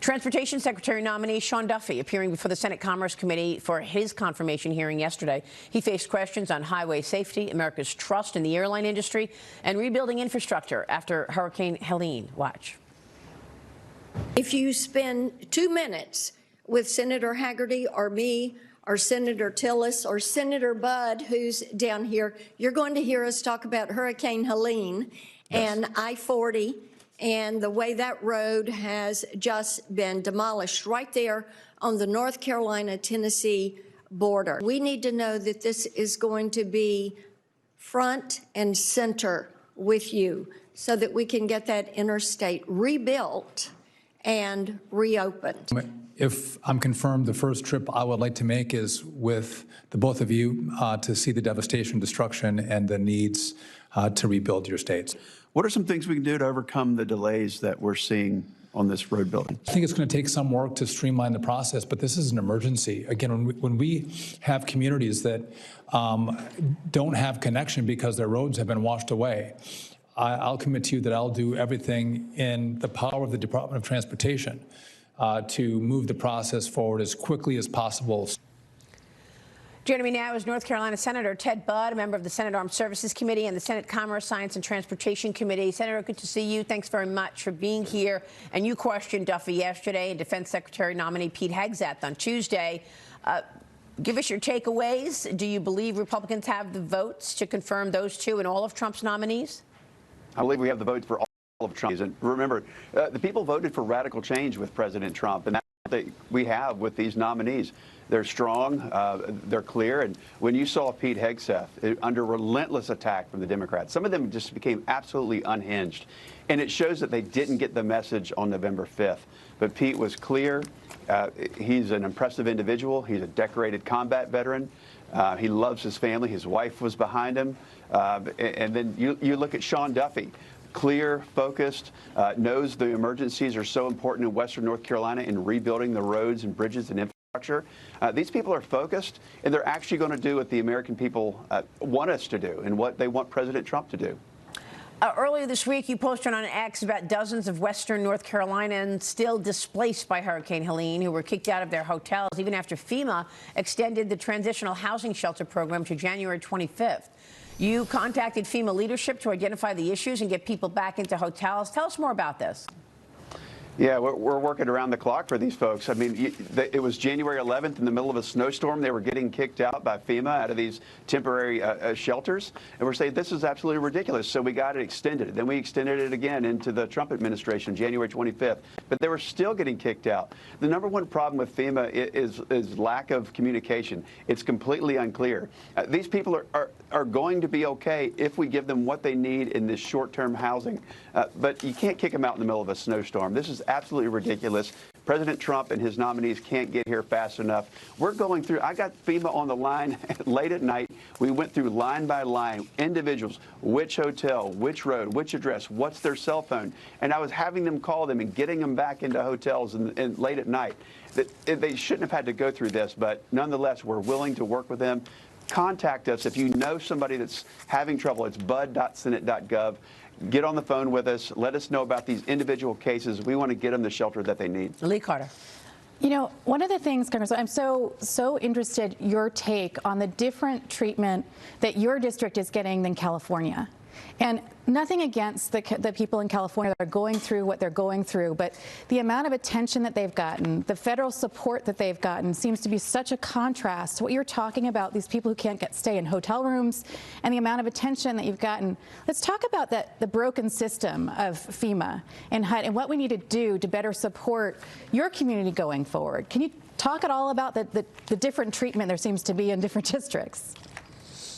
Transportation Secretary nominee Sean Duffy appearing before the Senate Commerce Committee for his confirmation hearing yesterday. He faced questions on highway safety, America's trust in the airline industry, and rebuilding infrastructure after Hurricane Helene. Watch. If you spend 2 minutes with Senator Hagerty or me or Senator Tillis or Senator Budd, who's down here, you're going to hear us talk about Hurricane Helene and I-40 and the way that road has just been demolished right there on the North Carolina-Tennessee border. We need to know that this is going to be front and center with you so that we can get that interstate rebuilt and reopened. If I'm confirmed, the first trip I would like to make is with the both of you to see the devastation, destruction, and the needs to rebuild your states. What are some things we can do to overcome the delays that we're seeing on this road building? I think it's going to take some work to streamline the process, but this is an emergency. Again, when we have communities that don't have connection because their roads have been washed away, I'll commit to you that I'll do everything in the power of the Department of Transportation to move the process forward as quickly as possible. Joining me now is North Carolina Senator Ted Budd, a member of the Senate Armed Services Committee and the Senate Commerce, Science and Transportation Committee. Senator, good to see you. Thanks very much for being here. And you questioned Duffy yesterday and Defense Secretary nominee Pete Hegseth on Tuesday. Give us your takeaways. Do you believe Republicans have the votes to confirm those two and all of Trump's nominees? I believe we have the votes for all of Trump's. And remember, the people voted for radical change with President Trump, and that's what we have with these nominees. They're strong, they're clear, and when you saw Pete Hegseth under relentless attack from the Democrats, some of them just became absolutely unhinged, and it shows that they didn't get the message on November 5th. But Pete was clear. He's an impressive individual. He's a decorated combat veteran. He loves his family. His wife was behind him. And then you look at Sean Duffy. Clear, focused, knows the emergencies are so important in Western North Carolina in rebuilding the roads and bridges and infrastructure. These people are focused, and they're actually going to do what the American people want us to do and what they want President Trump to do. Earlier this week, you posted on X about dozens of Western North Carolinians still displaced by Hurricane Helene who were kicked out of their hotels even after FEMA extended the transitional housing shelter program to January 25th. You contacted FEMA leadership to identify the issues and get people back into hotels. Tell us more about this. Yeah, we're working around the clock for these folks. I mean, it was January 11th in the middle of a snowstorm. They were getting kicked out by FEMA out of these temporary shelters. And we're saying this is absolutely ridiculous. So we got it extended. Then we extended it again into the Trump administration, January 25th. But they were still getting kicked out. The number one problem with FEMA is lack of communication. It's completely unclear. These people are going to be okay if we give them what they need in this short-term housing. But you can't kick them out in the middle of a snowstorm. This is absolutely ridiculous. President Trump and his nominees can't get here fast enough. We're going through, I got FEMA on the line late at night. We went through line by line, individuals, which hotel, which road, which address, what's their cell phone. And I was having them call them and getting them back into hotels and late at night. They shouldn't have had to go through this, but nonetheless, we're willing to work with them. Contact us if you know somebody that's having trouble. It's bud.senate.gov. Get on the phone with us. Let us know about these individual cases. We want to get them the shelter that they need. Lee Carter. You know, one of the things, Congressman, I'm so interested your take on the different treatment that your district is getting than California. And nothing against the people in California that are going through what they're going through, but the amount of attention that they've gotten, the federal support that they've gotten seems to be such a contrast to what you're talking about, these people who can't stay in hotel rooms and the amount of attention that you've gotten. Let's talk about the broken system of FEMA and what we need to do to better support your community going forward. Can you talk at all about the different treatment there seems to be in different districts?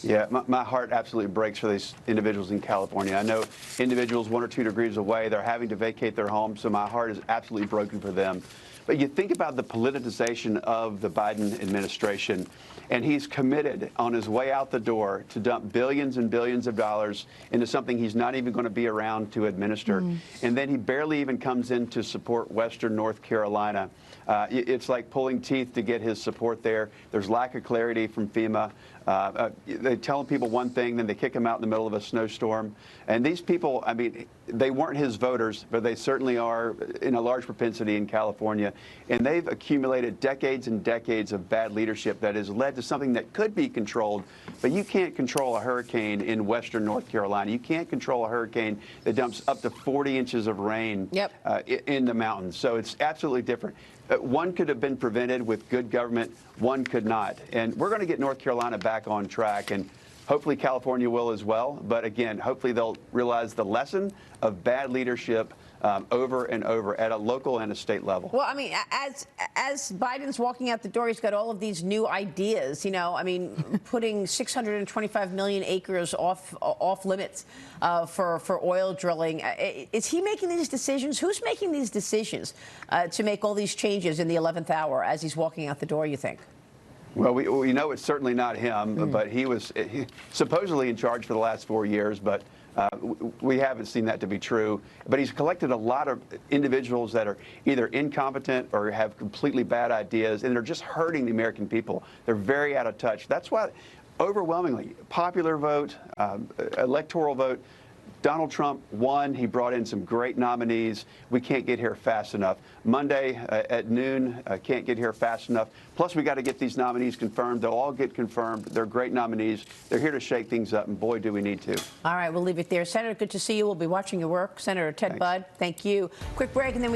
Yeah, my heart absolutely breaks for these individuals in California. I know individuals 1 or 2 degrees away, they're having to vacate their homes, so my heart is absolutely broken for them. But you think about the politicization of the Biden administration, and he's committed on his way out the door to dump billions and billions of dollars into something he's not even going to be around to administer. And then he barely even comes in to support Western North Carolina. It's like pulling teeth to get his support there. There's lack of clarity from FEMA. they tell people one thing, then they kick them out in the middle of a snowstorm. And these people, I mean, they weren't his voters, but they certainly are in a large propensity in California. And they've accumulated decades and decades of bad leadership that has led to something that could be controlled. But you can't control a hurricane in western North Carolina. You can't control a hurricane that dumps up to 40 inches of rain in the mountains. So it's absolutely different. One could have been prevented with good government. One could not. And we're going to get North Carolina back on track. And hopefully California will as well. But again, hopefully they'll realize the lesson of bad leadership over and over at a local and a state level. Well, I mean, as Biden's walking out the door, he's got all of these new ideas. You know, I mean, putting 625 million acres off limits for oil drilling. Is he making these decisions? Who's making these decisions to make all these changes in the 11th hour as he's walking out the door, you think? Well, we know it's certainly not him, but he was supposedly in charge for the last 4 years, but we haven't seen that to be true. But he's collected a lot of individuals that are either incompetent or have completely bad ideas, and they're just hurting the American people. They're very out of touch. That's why, overwhelmingly, popular vote, electoral vote, Donald Trump won. He brought in some great nominees. We can't get here fast enough. Monday at noon, can't get here fast enough. Plus, we got to get these nominees confirmed. They'll all get confirmed. They're great nominees. They're here to shake things up, and boy, do we need to. All right, we'll leave it there. Senator, good to see you. We'll be watching your work. Senator Ted Budd, thank you. Quick break, and then we